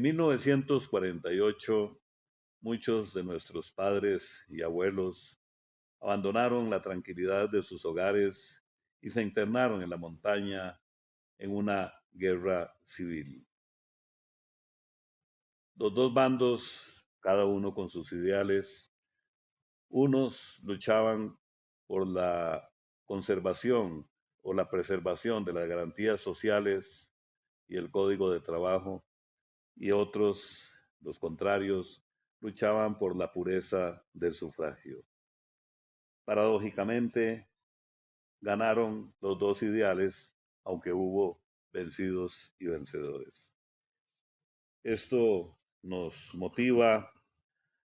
En 1948, muchos de nuestros padres y abuelos abandonaron la tranquilidad de sus hogares y se internaron en la montaña en una guerra civil. Los dos bandos, cada uno con sus ideales, unos luchaban por la conservación o la preservación de las garantías sociales y el código de trabajo, y otros, los contrarios, luchaban por la pureza del sufragio. Paradójicamente, ganaron los dos ideales, aunque hubo vencidos y vencedores. Esto nos motiva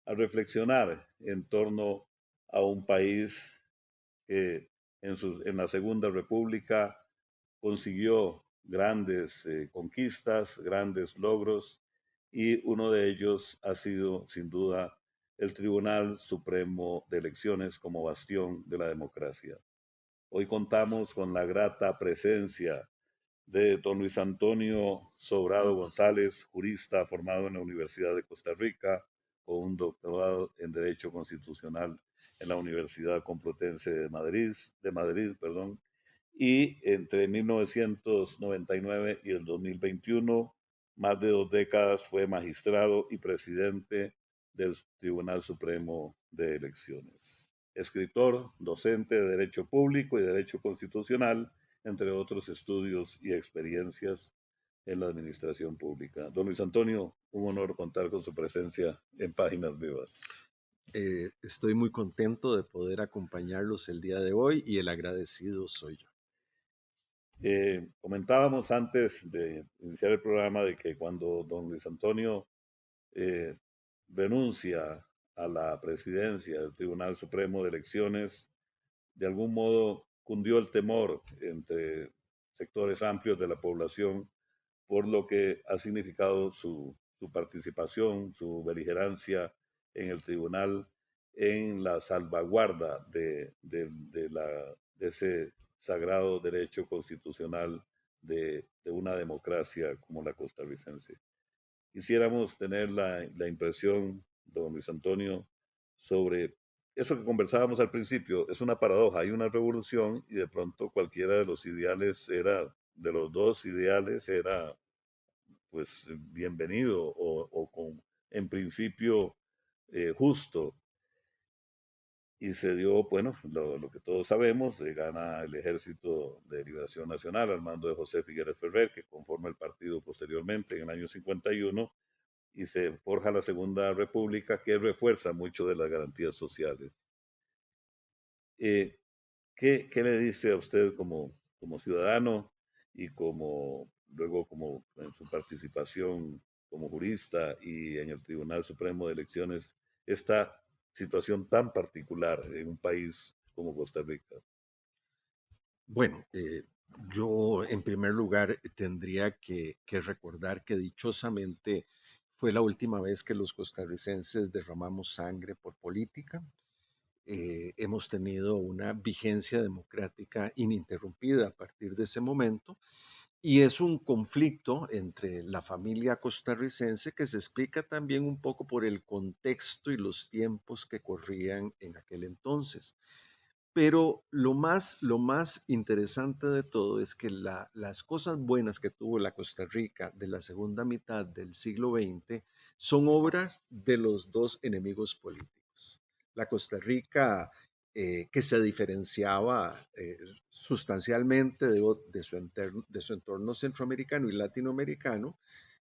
a reflexionar en torno a un país que en la Segunda República consiguió grandes conquistas, grandes logros, y uno de ellos ha sido, sin duda, el Tribunal Supremo de Elecciones como bastión de la democracia. Hoy contamos con la grata presencia de don Luis Antonio Sobrado González, jurista formado en la Universidad de Costa Rica, con un doctorado en Derecho Constitucional en la Universidad Complutense de Madrid, perdón, y entre 1999 y el 2021, más de 2 décadas fue magistrado y presidente del Tribunal Supremo de Elecciones. Escritor, docente de Derecho Público y Derecho Constitucional, entre otros estudios y experiencias en la administración pública. Don Luis Antonio, un honor contar con su presencia en Páginas Vivas. Estoy muy contento de poder acompañarlos el día de hoy y el agradecido soy yo. Comentábamos antes de iniciar el programa de que cuando don Luis Antonio eh, renuncia a la presidencia del Tribunal Supremo de Elecciones, de algún modo cundió el temor entre sectores amplios de la población por lo que ha significado su participación, su beligerancia en el tribunal, en la salvaguarda de ese sagrado derecho constitucional de una democracia como la costarricense. Quisiéramos tener la impresión, don Luis Antonio, sobre eso que conversábamos al principio. Es una paradoja, hay una revolución y de pronto cualquiera de los ideales era, de los dos ideales era pues bienvenido o con, en principio, justo. Y se dio, bueno, lo que todos sabemos, gana el Ejército de Liberación Nacional al mando de José Figueres Ferrer, que conforma el partido posteriormente en el año 51, y se forja la Segunda República, que refuerza mucho de las garantías sociales. Eh, ¿qué le dice a usted como ciudadano y luego como en su participación como jurista y en el Tribunal Supremo de Elecciones esta situación tan particular en un país como Costa Rica? Bueno, yo en primer lugar tendría que recordar que dichosamente fue la última vez que los costarricenses derramamos sangre por política. Hemos tenido una vigencia democrática ininterrumpida a partir de ese momento. Y es un conflicto entre la familia costarricense que se explica también un poco por el contexto y los tiempos que corrían en aquel entonces. Pero lo más interesante de todo es que las cosas buenas que tuvo la Costa Rica de la segunda mitad del siglo XX son obras de los dos enemigos políticos. La Costa Rica, que se diferenciaba sustancialmente de su entorno centroamericano y latinoamericano,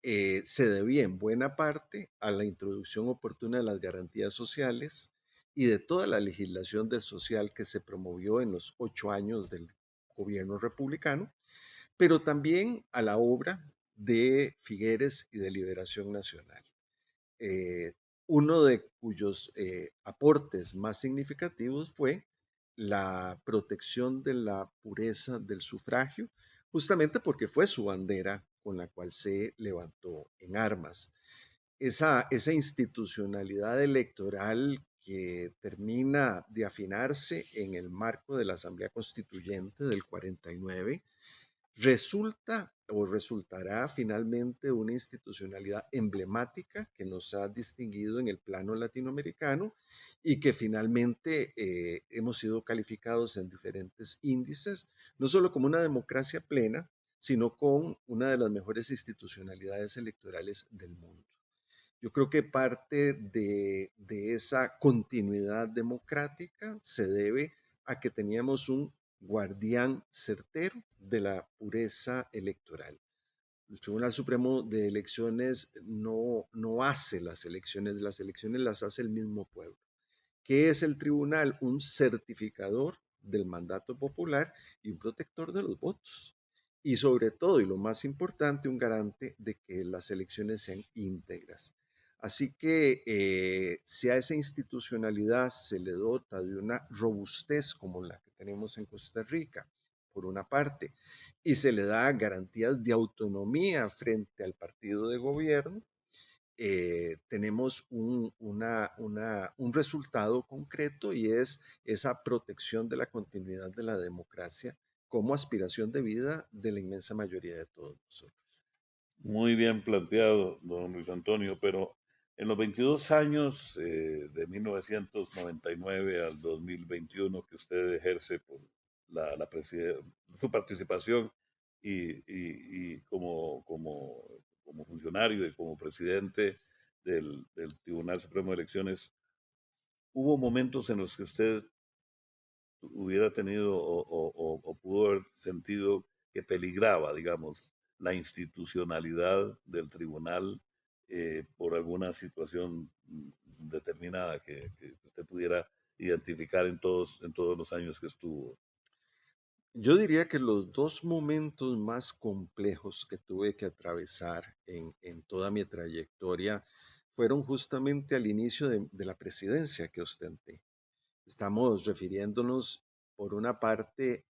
se debía en buena parte a la introducción oportuna de las garantías sociales y de toda la legislación de social que se promovió en los 8 años del gobierno republicano, pero también a la obra de Figueres y de Liberación Nacional. Eh, Uno de cuyos aportes más significativos fue la protección de la pureza del sufragio, justamente porque fue su bandera con la cual se levantó en armas. Esa institucionalidad electoral que termina de afinarse en el marco de la Asamblea Constituyente del 49 Resulta o resultará finalmente una institucionalidad emblemática que nos ha distinguido en el plano latinoamericano y que finalmente hemos sido calificados en diferentes índices, no solo como una democracia plena, sino con una de las mejores institucionalidades electorales del mundo. Yo creo que parte de esa continuidad democrática se debe a que teníamos un guardián certero de la pureza electoral. El Tribunal Supremo de Elecciones no hace las elecciones las hace el mismo pueblo. ¿Qué es el tribunal? Un certificador del mandato popular y un protector de los votos. Y sobre todo, y lo más importante, un garante de que las elecciones sean íntegras. Así que si a esa institucionalidad se le dota de una robustez como la que tenemos en Costa Rica, por una parte, y se le da garantías de autonomía frente al partido de gobierno, tenemos un resultado concreto y es esa protección de la continuidad de la democracia como aspiración de vida de la inmensa mayoría de todos nosotros. Muy bien planteado, don Luis Antonio, pero en los 22 años de 1999 al 2021 que usted ejerce por su participación y como funcionario y como presidente del Tribunal Supremo de Elecciones, ¿hubo momentos en los que usted hubiera tenido o pudo haber sentido que peligraba, digamos, la institucionalidad del tribunal por alguna situación determinada que usted pudiera identificar en todos los años que estuvo? Yo diría que los dos momentos más complejos que tuve que atravesar en toda mi trayectoria fueron justamente al inicio de la presidencia que ostenté. Estamos refiriéndonos, por una parte,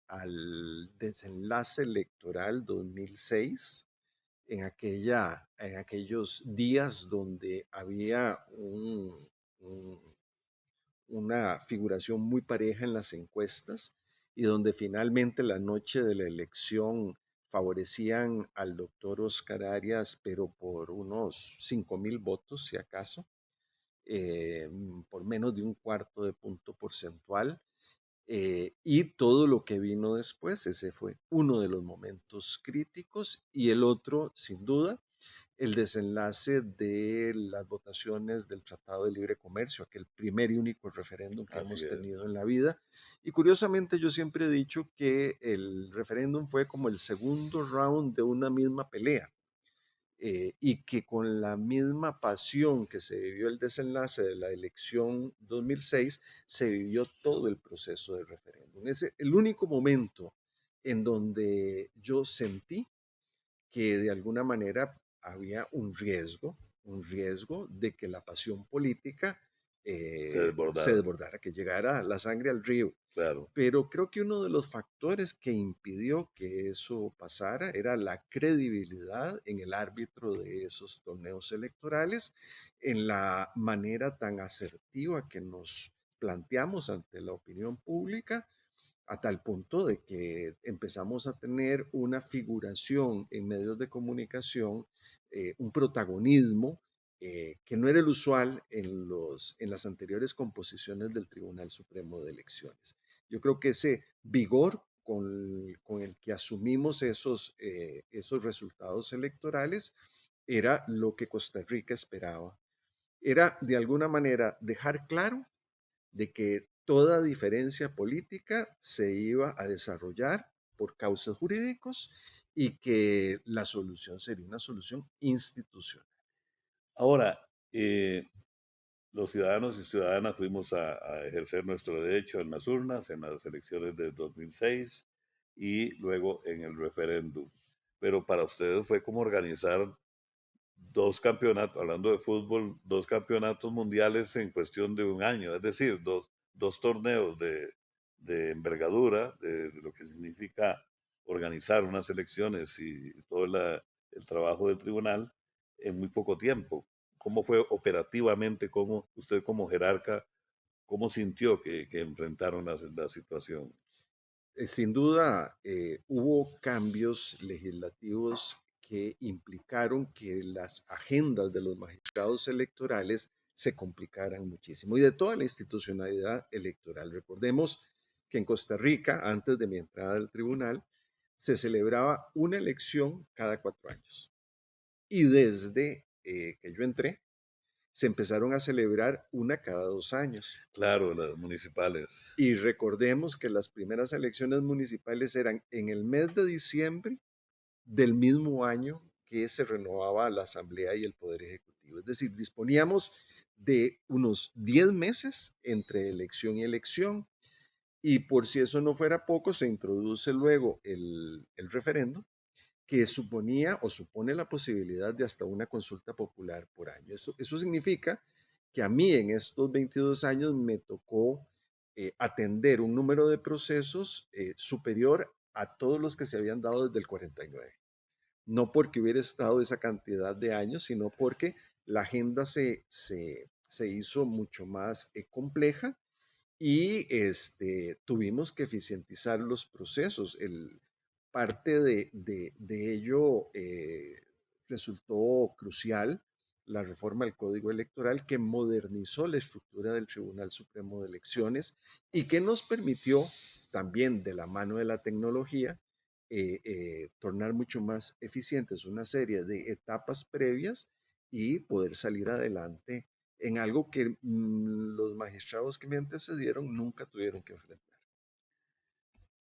al desenlace electoral 2006, en aquellos días donde había un- una figuración muy pareja en las encuestas y donde finalmente la noche de la elección favorecían al doctor Oscar Arias, pero por unos 5,000 votos, si acaso, por menos de un cuarto de punto porcentual. Y todo lo que vino después, ese fue uno de los momentos críticos. Y el otro, sin duda, el desenlace de las votaciones del Tratado de Libre Comercio, aquel primer y único referéndum que Así hemos es, tenido en la vida. Y curiosamente yo siempre he dicho que el referéndum fue como el segundo round de una misma pelea, y que con la misma pasión que se vivió el desenlace de la elección 2006, se vivió todo el proceso del referéndum. Es el único momento en donde yo sentí que de alguna manera había un riesgo de que la pasión política se se desbordara, desbordara, que llegara la sangre al río. claro. Pero creo que uno de los factores que impidió que eso pasara era la credibilidad en el árbitro de esos torneos electorales, en la manera tan asertiva que nos planteamos ante la opinión pública, a tal punto de que empezamos a tener una figuración en medios de comunicación, un protagonismo que no era el usual en las anteriores composiciones del Tribunal Supremo de Elecciones. Yo creo que ese vigor con el que asumimos esos resultados electorales era lo que Costa Rica esperaba. Era de alguna manera dejar claro de que toda diferencia política se iba a desarrollar por causas jurídicos y que la solución sería una solución institucional. Ahora, los ciudadanos y ciudadanas fuimos a ejercer nuestro derecho en las urnas, en las elecciones de 2006 y luego en el referéndum. Pero para ustedes fue como organizar dos campeonatos, hablando de fútbol, dos campeonatos mundiales en cuestión de un año, es decir, dos torneos de envergadura, de lo que significa organizar unas elecciones y todo el trabajo del tribunal en muy poco tiempo. ¿Cómo fue operativamente, cómo usted como jerarca, cómo sintió que enfrentaron la situación? Sin duda, hubo cambios legislativos que implicaron que las agendas de los magistrados electorales se complicaran muchísimo y de toda la institucionalidad electoral. Recordemos que en Costa Rica, antes de mi entrada al tribunal, se celebraba una elección cada 4 años. Y desde que yo entré, se empezaron a celebrar una cada 2 años. Claro, las municipales. Y recordemos que las primeras elecciones municipales eran en el mes de diciembre del mismo año que se renovaba la Asamblea y el Poder Ejecutivo. Es decir, disponíamos de unos 10 meses entre elección y elección. Y por si eso no fuera poco, se introduce luego el referendo, que suponía o supone la posibilidad de hasta una consulta popular por año. Eso significa que a mí en estos 22 años me tocó atender un número de procesos superior a todos los que se habían dado desde el 49. No porque hubiera estado esa cantidad de años, sino porque la agenda se hizo mucho más compleja y tuvimos que eficientizar los procesos. Parte de ello resultó crucial la reforma del Código Electoral que modernizó la estructura del Tribunal Supremo de Elecciones y que nos permitió también de la mano de la tecnología tornar mucho más eficientes una serie de etapas previas y poder salir adelante en algo que los magistrados que me antecedieron nunca tuvieron que enfrentar.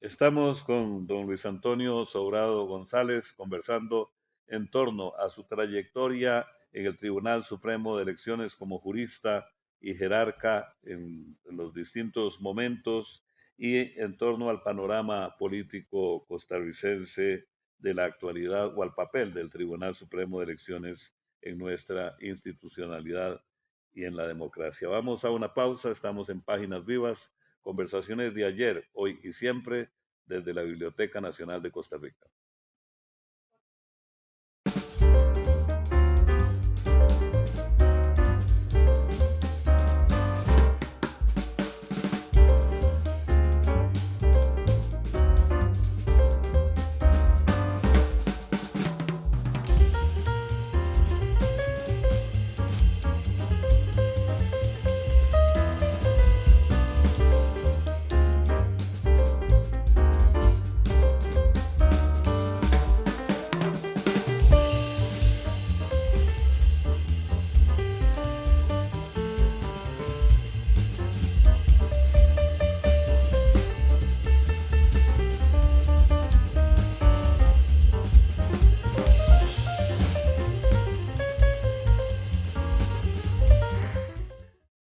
Estamos con don Luis Antonio Sobrado González conversando en torno a su trayectoria en el Tribunal Supremo de Elecciones como jurista y jerarca en los distintos momentos y en torno al panorama político costarricense de la actualidad o al papel del Tribunal Supremo de Elecciones en nuestra institucionalidad y en la democracia. Vamos a una pausa, estamos en Páginas Vivas, conversaciones de ayer, hoy y siempre desde la Biblioteca Nacional de Costa Rica.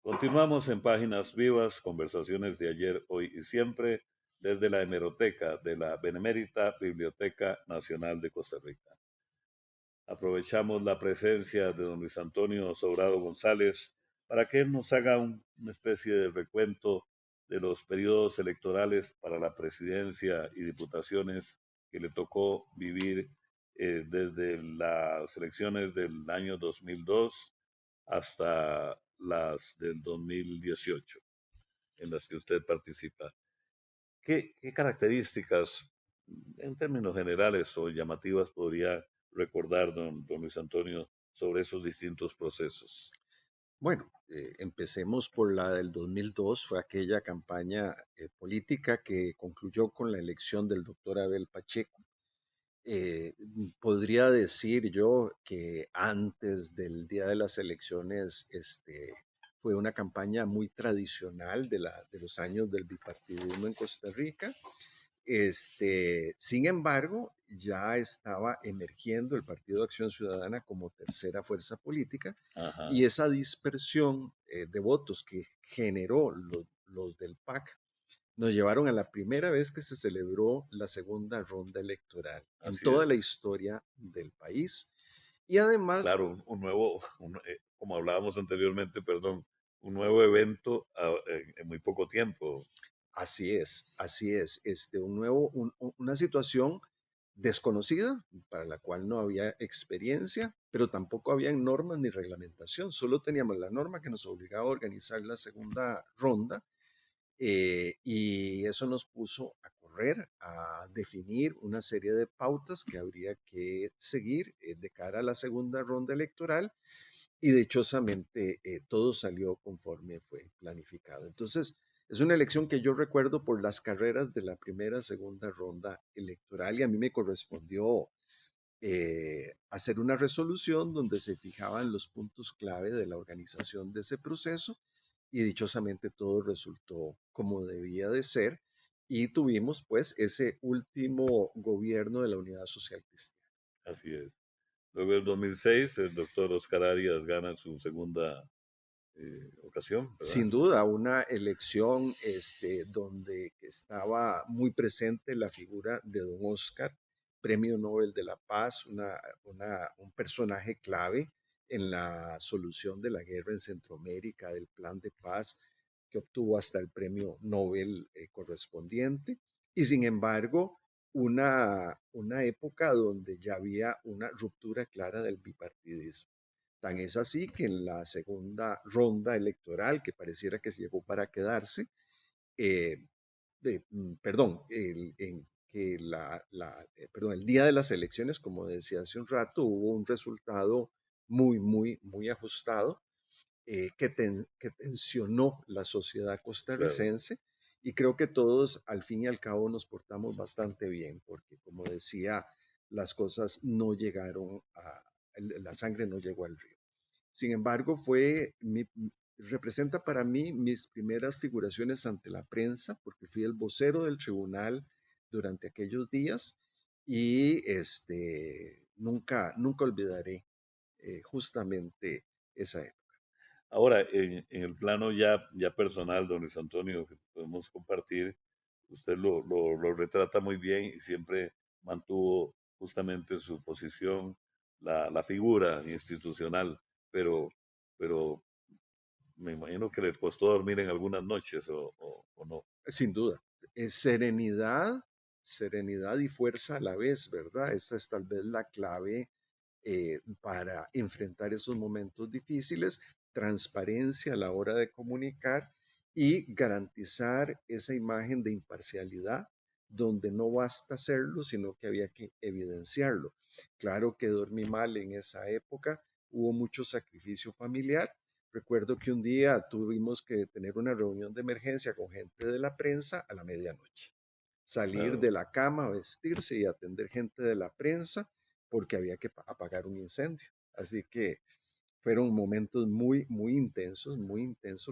Continuamos en Páginas Vivas, conversaciones de ayer, hoy y siempre, desde la hemeroteca de la Benemérita Biblioteca Nacional de Costa Rica. Aprovechamos la presencia de don Luis Antonio Sobrado González para que él nos haga una especie de recuento de los periodos electorales para la presidencia y diputaciones que le tocó vivir desde las elecciones del año 2002 hasta las del 2018, en las que usted participa. ¿Qué características, en términos generales o llamativas, podría recordar don Luis Antonio sobre esos distintos procesos? Bueno, empecemos por la del 2002, fue aquella campaña política que concluyó con la elección del doctor Abel Pacheco. Podría decir yo que antes del día de las elecciones fue una campaña muy tradicional de los años del bipartidismo en Costa Rica. Sin embargo, ya estaba emergiendo el Partido de Acción Ciudadana como tercera fuerza política Ajá, y esa dispersión de votos que generó los del PAC nos llevaron a la primera vez que se celebró la segunda ronda electoral en así toda la es. historia del país. Y además, Claro, un nuevo, como hablábamos anteriormente, perdón, un nuevo evento en muy poco tiempo. así es, una situación desconocida para la cual no había experiencia, pero tampoco había normas ni reglamentación, solo teníamos la norma que nos obligaba a organizar la segunda ronda y eso nos puso a correr correr a definir una serie de pautas que habría que seguir de cara a la segunda ronda electoral y dichosamente todo salió conforme fue planificado. Entonces, es una elección que yo recuerdo por las carreras de la primera, segunda ronda electoral y a mí me correspondió hacer una resolución donde se fijaban los puntos clave de la organización de ese proceso y dichosamente todo resultó como debía de ser y tuvimos pues ese último gobierno de la Unidad Social Cristiana. Así es. Luego en 2006, el doctor Oscar Arias gana su segunda ocasión, ¿verdad? Sin duda, una elección donde estaba muy presente la figura de don Oscar, Premio Nobel de la Paz, un personaje clave en la solución de la guerra en Centroamérica, del plan de paz que obtuvo hasta el premio Nobel correspondiente. Y sin embargo, una época donde ya había una ruptura clara del bipartidismo. Tan es así que en la segunda ronda electoral, que pareciera que se llegó para quedarse, eh, perdón, perdón, el día de las elecciones, como decía hace un rato, hubo un resultado muy ajustado que tensionó la sociedad Claro. costarricense y creo que todos al fin y al cabo nos portamos bastante bien porque como decía, las cosas no llegaron la sangre no llegó al río. Sin embargo, representa para mí mis primeras figuraciones ante la prensa, porque fui el vocero del tribunal durante aquellos días y nunca olvidaré justamente esa época. Ahora, en el plano ya personal, don Luis Antonio, que podemos compartir, usted lo retrata muy bien y siempre mantuvo justamente su posición, la figura institucional, pero, pero me imagino que les costó dormir en algunas noches o no. Sin duda, es serenidad y fuerza a la vez, ¿verdad? Esta es tal vez la clave para enfrentar esos momentos difíciles, transparencia a la hora de comunicar y garantizar esa imagen de imparcialidad donde no basta hacerlo, sino que había que evidenciarlo. Claro que dormí mal en esa época, hubo mucho sacrificio familiar. Recuerdo que un día tuvimos que tener una reunión de emergencia con gente de la prensa a la medianoche. Salir Claro. de la cama, vestirse y atender gente de la prensa porque había que apagar un incendio. Así que fueron momentos muy intensos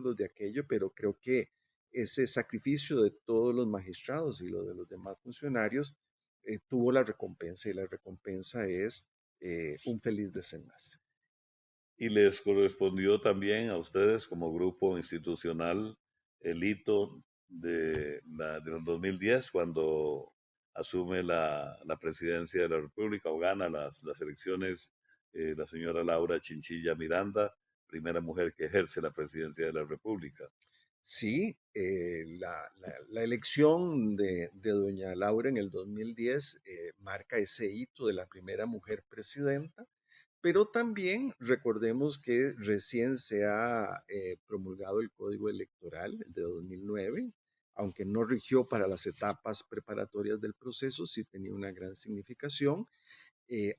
los de aquello, pero creo que ese sacrificio de todos los magistrados y lo de los demás funcionarios tuvo la recompensa y la recompensa es un feliz desenlace. Y les correspondió también a ustedes como grupo institucional el hito del 2010 cuando asume la presidencia de la República o gana las elecciones la señora Laura Chinchilla Miranda, primera mujer que ejerce la presidencia de la República. Sí, la elección de doña Laura en el 2010 marca ese hito de la primera mujer presidenta, pero también recordemos que recién se ha promulgado el Código Electoral, el de 2009, aunque no rigió para las etapas preparatorias del proceso, sí tenía una gran significación.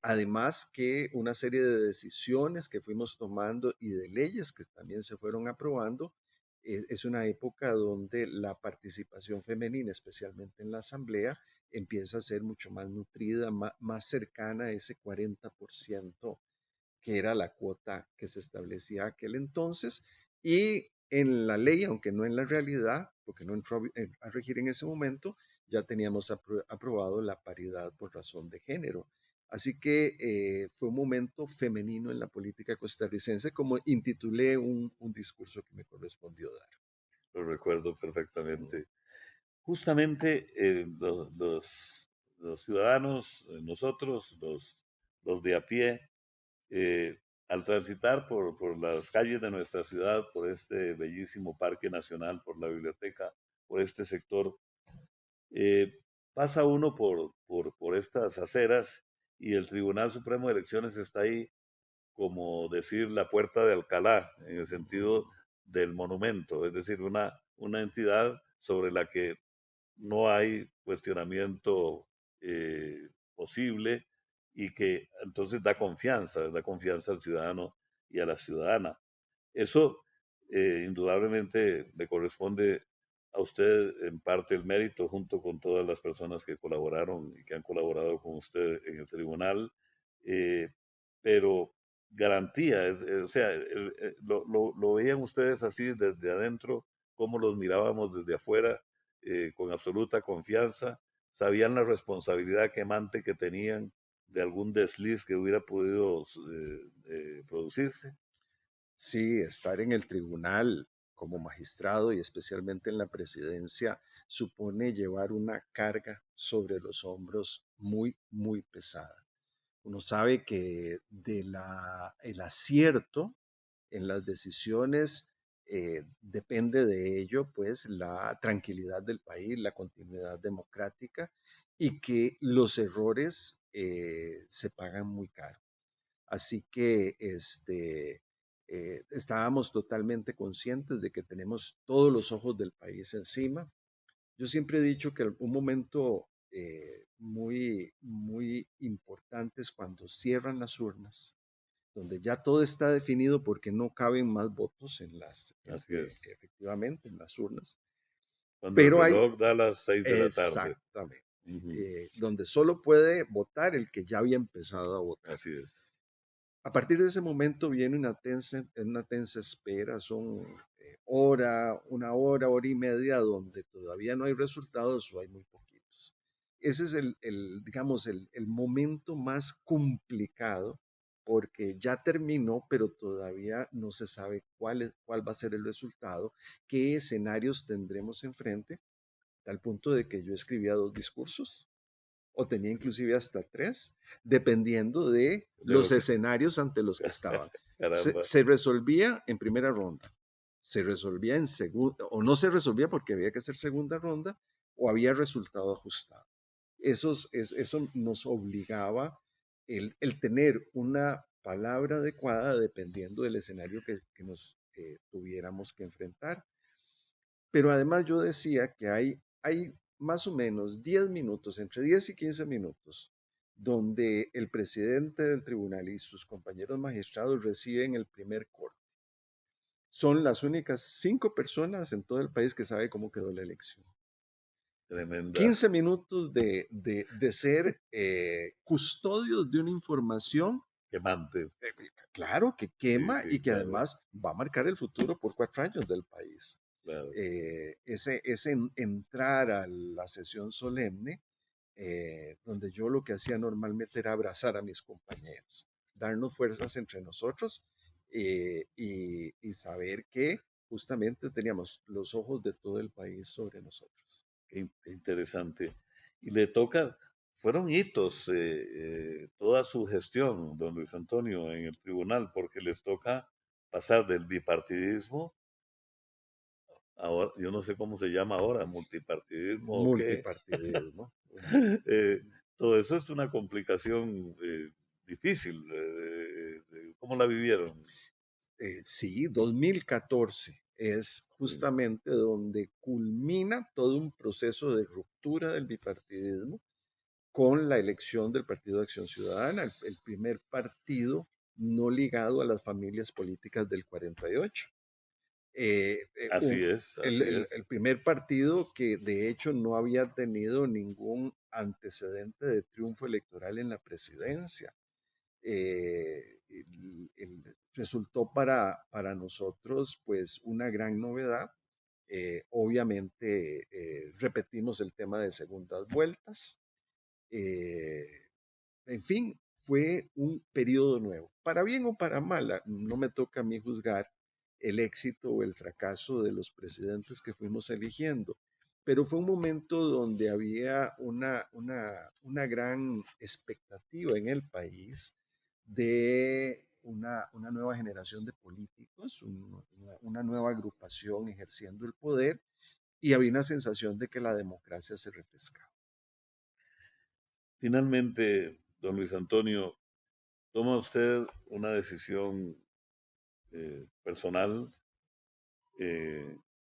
Además que una serie de decisiones que fuimos tomando y de leyes que también se fueron aprobando, es una época donde la participación femenina, especialmente en la asamblea, empieza a ser mucho más nutrida, más cercana a ese 40% que era la cuota que se establecía aquel entonces, y en la ley, aunque no en la realidad, porque no entró a regir en ese momento, ya teníamos aprobado la paridad por razón de género. Así que fue un momento femenino en la política costarricense, como intitulé un discurso que me correspondió dar. Lo recuerdo perfectamente. Justamente los ciudadanos, nosotros, los de a pie, eh, al transitar por las calles de nuestra ciudad, por este bellísimo parque nacional, por la biblioteca, por este sector, pasa uno por estas aceras y el Tribunal Supremo de Elecciones está ahí, como decir la puerta de Alcalá, en el sentido del monumento, es decir, una entidad sobre la que no hay cuestionamiento posible y que entonces da confianza al ciudadano y a la ciudadana. Eso indudablemente le corresponde a usted en parte el mérito junto con todas las personas que colaboraron y que han colaborado con usted en el tribunal, eh, pero garantía, o sea, lo veían ustedes así desde adentro, como los mirábamos desde afuera, con absoluta confianza, sabían la responsabilidad quemante que tenían de algún desliz que hubiera podido producirse. Sí, estar en el tribunal como magistrado y especialmente en la presidencia supone llevar una carga sobre los hombros muy, muy pesada. Uno sabe que el acierto en las decisiones depende de ello, pues, la tranquilidad del país, la continuidad democrática y que los errores se pagan muy caro. Así que estábamos totalmente conscientes de que tenemos todos los ojos del país encima. Yo siempre he dicho que un momento muy, muy importante es cuando cierran las urnas, donde ya todo está definido porque no caben más votos Así es. efectivamente en las urnas, Cuando el pero hay reloj da las 6 de la tarde. exactamente, Ujú. donde solo puede votar el que ya había empezado a votar. Así es. A partir de ese momento viene una tensa espera, son una hora, hora y media, donde todavía no hay resultados o hay muy poquitos. Ese es digamos, el momento más complicado porque ya terminó, pero todavía no se sabe cuál va a ser el resultado, qué escenarios tendremos enfrente, al punto de que yo escribía 2 discursos o tenía inclusive hasta 3, dependiendo de De lo los que, escenarios ante los que estaban. Se, caramba, se resolvía en primera ronda, se resolvía en segunda, o no se resolvía porque había que hacer segunda ronda, o había resultado ajustado. Eso nos obligaba el tener una palabra adecuada dependiendo del escenario que nos tuviéramos que enfrentar. Pero además yo decía que hay más o menos 10 minutos, entre 10 y 15 minutos, donde el presidente del tribunal y sus compañeros magistrados reciben el primer corte. Son las únicas 5 personas en todo el país que sabe cómo quedó la elección. tremenda 15 minutos de ser custodios de una información, quemante. eh, claro, que Sí, quema sí, y que claro, además va a marcar el futuro por 4 años del país. claro. Entrar a la sesión solemne, donde yo lo que hacía normalmente era abrazar a mis compañeros, darnos fuerzas entre nosotros y saber que justamente teníamos los ojos de todo el país sobre nosotros. Qué interesante. Y le toca, fueron hitos toda su gestión, don Luis Antonio, en el tribunal, porque les toca pasar del bipartidismo, ahora, yo no sé cómo se llama ahora, multipartidismo o qué. Multipartidismo. Eh, todo eso es una complicación difícil. ¿Cómo la vivieron? Sí, 2014 es Sí. justamente donde culmina todo un proceso de ruptura del bipartidismo con la elección del Partido de Acción Ciudadana, el primer partido no ligado a las familias políticas del 48. Así es, así El es. primer partido que de hecho no había tenido ningún antecedente de triunfo electoral en la presidencia. Resultó para nosotros pues una gran novedad. Obviamente repetimos el tema de segundas vueltas. Eh, en fin, fue un periodo nuevo. Para bien o para mal, no me toca a mí juzgar el éxito o el fracaso de los presidentes que fuimos eligiendo, pero fue un momento donde había una gran expectativa en el país de una nueva generación de políticos, una nueva agrupación ejerciendo el poder y había una sensación de que la democracia se refrescaba. Finalmente, don Luis Antonio, toma usted una decisión personal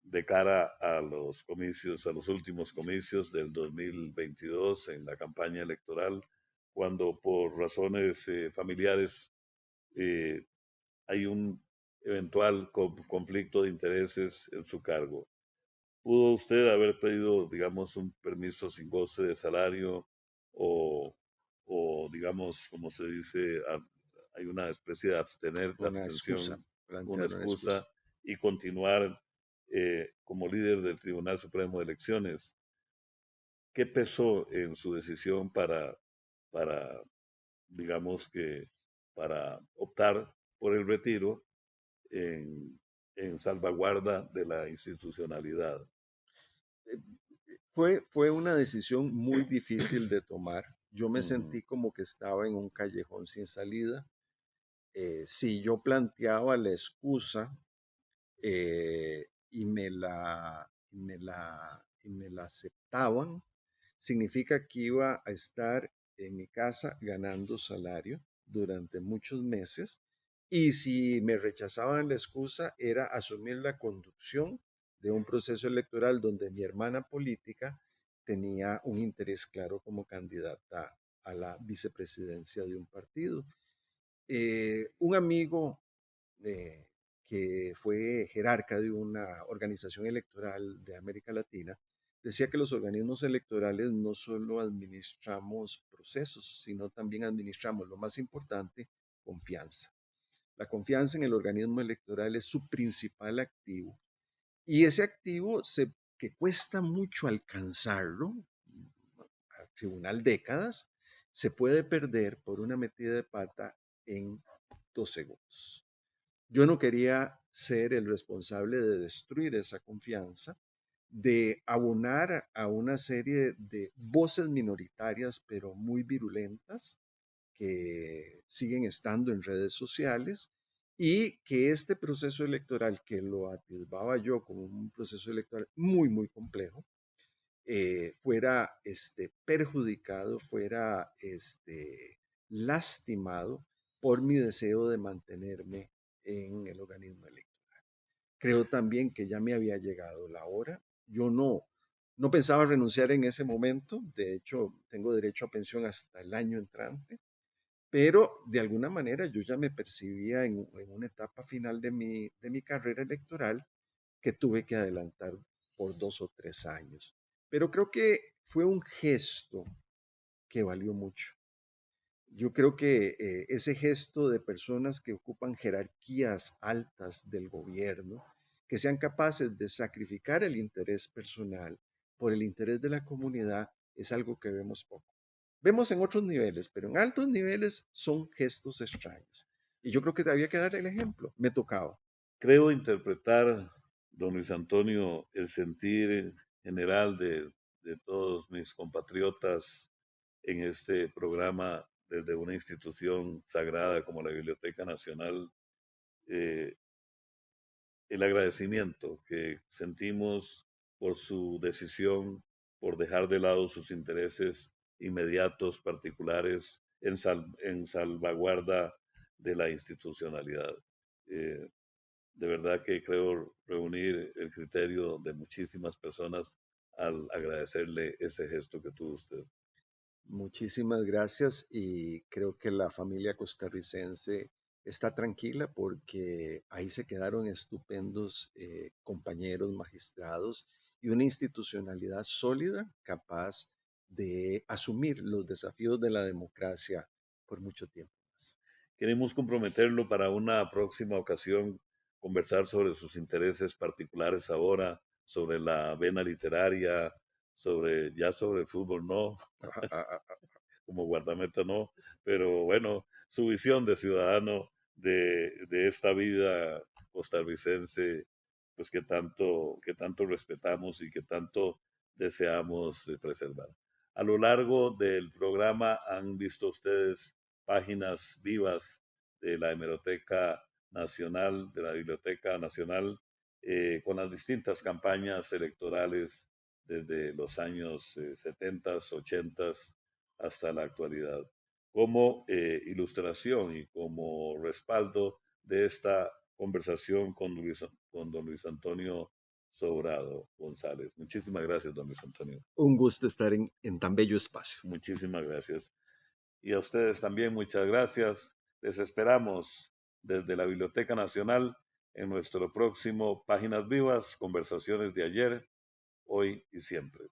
de cara a los comicios, a los últimos comicios del 2022 en la campaña electoral, cuando por razones familiares eh, hay un eventual conflicto de intereses en su cargo. ¿Pudo usted haber pedido, digamos, un permiso sin goce de salario o, digamos, como se dice, hay una especie de Una excusa, abstención, una plantear una excusa. excusa y continuar como líder del Tribunal Supremo de Elecciones? ¿Qué pesó en su decisión para digamos que, para optar por el retiro en, en salvaguarda de la institucionalidad? Eh, fue una decisión muy difícil de tomar. Yo me Ujú. sentí como que estaba en un callejón sin salida. Si yo planteaba la excusa y me la aceptaban, significa que iba a estar en mi casa ganando salario durante muchos meses y si me rechazaban la excusa era asumir la conducción de un proceso electoral donde mi hermana política tenía un interés claro como candidata a la vicepresidencia de un partido. Un amigo eh, que fue jerarca de una organización electoral de América Latina, decía que los organismos electorales no solo administramos procesos, sino también administramos lo más importante, confianza. La confianza en el organismo electoral es su principal activo y ese activo que cuesta mucho alcanzarlo, al tribunal décadas, se puede perder por una metida de pata en 2 segundos. Yo no quería ser el responsable de destruir esa confianza, de abonar a una serie de voces minoritarias, pero muy virulentas, que siguen estando en redes sociales y que este proceso electoral, que lo atisbaba yo como un proceso electoral muy, muy complejo, fuera perjudicado, fuera lastimado por mi deseo de mantenerme en el organismo electoral. Creo también que ya me había llegado la hora. Yo no pensaba renunciar en ese momento. De hecho, tengo derecho a pensión hasta el año entrante. Pero de alguna manera yo ya me percibía en una etapa final de mi carrera electoral que tuve que adelantar por 2 o 3 años. Pero creo que fue un gesto que valió mucho. Yo creo que ese gesto de personas que ocupan jerarquías altas del gobierno, que sean capaces de sacrificar el interés personal por el interés de la comunidad, es algo que vemos poco. Vemos en otros niveles, pero en altos niveles son gestos extraños. Y yo creo que había que dar el ejemplo. Me tocaba. Creo interpretar, don Luis Antonio, el sentir general de todos mis compatriotas en este programa desde una institución sagrada como la Biblioteca Nacional, eh, el agradecimiento que sentimos por su decisión, por dejar de lado sus intereses inmediatos, particulares, en salvaguarda de la institucionalidad. Eh, de verdad que creo reunir el criterio de muchísimas personas al agradecerle ese gesto que tuvo usted. Muchísimas gracias y creo que la familia costarricense está tranquila porque ahí se quedaron estupendos compañeros magistrados y una institucionalidad sólida capaz de asumir los desafíos de la democracia por mucho tiempo más. Queremos comprometerlo para una próxima ocasión, conversar sobre sus intereses particulares ahora, sobre la vena literaria, sobre el fútbol no, Ah, ah, ah, ah. como guardameta no, pero bueno, su visión de ciudadano de esta vida costarricense, pues que tanto respetamos y que tanto deseamos preservar. A lo largo del programa han visto ustedes páginas vivas de la Hemeroteca Nacional, de la Biblioteca Nacional, con las distintas campañas electorales desde los años 70, 80 hasta la actualidad. Como ilustración y como respaldo de esta conversación con don Luis Antonio Sobrado González. Muchísimas gracias, don Luis Antonio. Un gusto estar en tan bello espacio. Muchísimas gracias. Y a ustedes también muchas gracias. Les esperamos desde la Biblioteca Nacional en nuestro próximo Páginas Vivas, conversaciones de ayer, hoy y siempre.